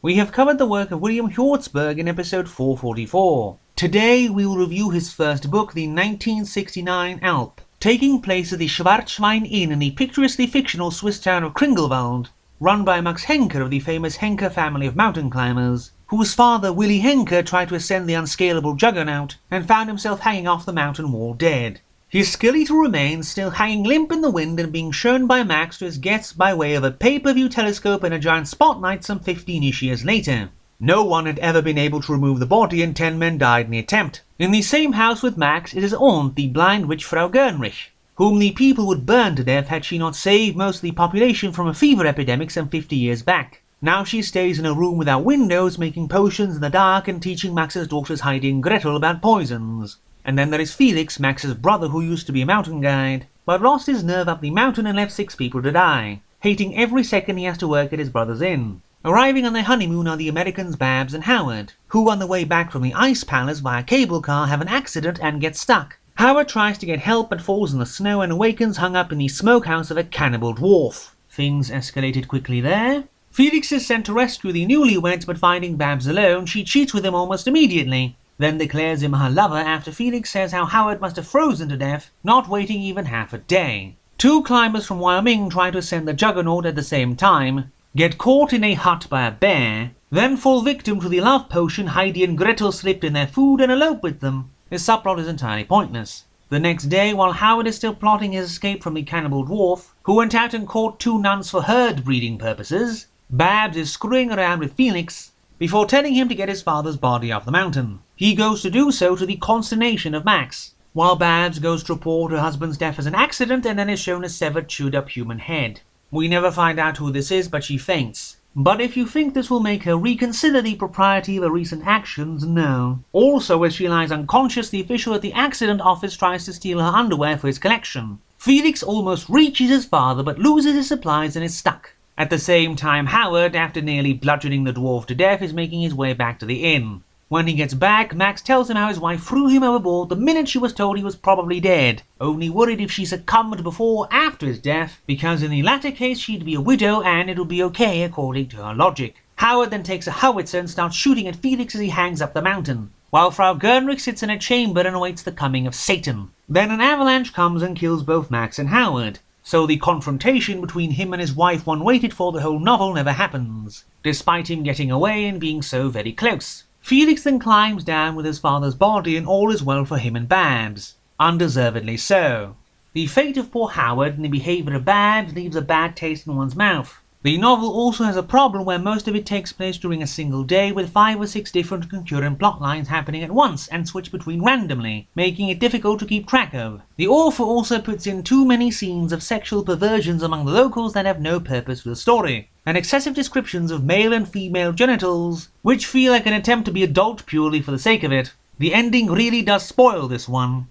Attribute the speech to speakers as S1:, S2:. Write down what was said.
S1: We have covered the work of William Hjortsberg in episode 444. Today we will review his first book, the 1969 Alp, taking place at the Schwarzschwein Inn in the picturesquely fictional Swiss town of Kringelwald, run by Max Henker of the famous Henker family of mountain climbers, whose father Willy Henker tried to ascend the unscalable juggernaut and found himself hanging off the mountain wall dead. His skeletal remains still hanging limp in the wind and being shown by Max to his guests by way of a pay-per-view telescope and a giant spotlight some 15-ish years later. No one had ever been able to remove the body and 10 men died in the attempt. In the same house with Max is his aunt, the blind witch Frau Gernrich, whom the people would burn to death had she not saved most of the population from a fever epidemic some 50 years back. Now she stays in a room without windows, making potions in the dark and teaching Max's daughters Heidi and Gretel about poisons. And then there is Felix, Max's brother, who used to be a mountain guide, but lost his nerve up the mountain and left 6 people to die, hating every second he has to work at his brother's inn. Arriving on their honeymoon are the Americans Babs and Howard, who on the way back from the ice palace via cable car have an accident and get stuck. Howard tries to get help but falls in the snow and awakens hung up in the smokehouse of a cannibal dwarf. Things escalated quickly there. Felix is sent to rescue the newlyweds, but finding Babs alone, she cheats with him almost immediately, then declares him her lover after Felix says how Howard must have frozen to death, not waiting even half a day. 2 climbers from Wyoming try to ascend the juggernaut at the same time, get caught in a hut by a bear, then fall victim to the love potion Heidi and Gretel slipped in their food and elope with them. This subplot is entirely pointless. The next day, while Howard is still plotting his escape from the cannibal dwarf, who went out and caught 2 nuns for herd breeding purposes, Babs is screwing around with Felix before telling him to get his father's body off the mountain. He goes to do so to the consternation of Max, while Babs goes to report her husband's death as an accident and then is shown a severed chewed up human head. We never find out who this is, but she faints. But if you think this will make her reconsider the propriety of her recent actions, no. Also, as she lies unconscious, the official at the accident office tries to steal her underwear for his collection. Felix almost reaches his father but loses his supplies and is stuck. At the same time, Howard, after nearly bludgeoning the dwarf to death, is making his way back to the inn. When he gets back, Max tells him how his wife threw him overboard the minute she was told he was probably dead, only worried if she succumbed before or after his death, because in the latter case she'd be a widow and it would be okay according to her logic. Howard then takes a howitzer and starts shooting at Felix as he hangs up the mountain, while Frau Gernrich sits in a chamber and awaits the coming of Satan. Then an avalanche comes and kills both Max and Howard. So the confrontation between him and his wife one waited for the whole novel never happens, despite him getting away and being so very close. Felix then climbs down with his father's body and all is well for him and Babs. Undeservedly so. The fate of poor Howard and the behaviour of Babs leaves a bad taste in one's mouth. The novel also has a problem where most of it takes place during a single day with 5 or 6 different concurrent plot lines happening at once and switch between randomly, making it difficult to keep track of. The author also puts in too many scenes of sexual perversions among the locals that have no purpose for the story, and excessive descriptions of male and female genitals, which feel like an attempt to be adult purely for the sake of it. The ending really does spoil this one.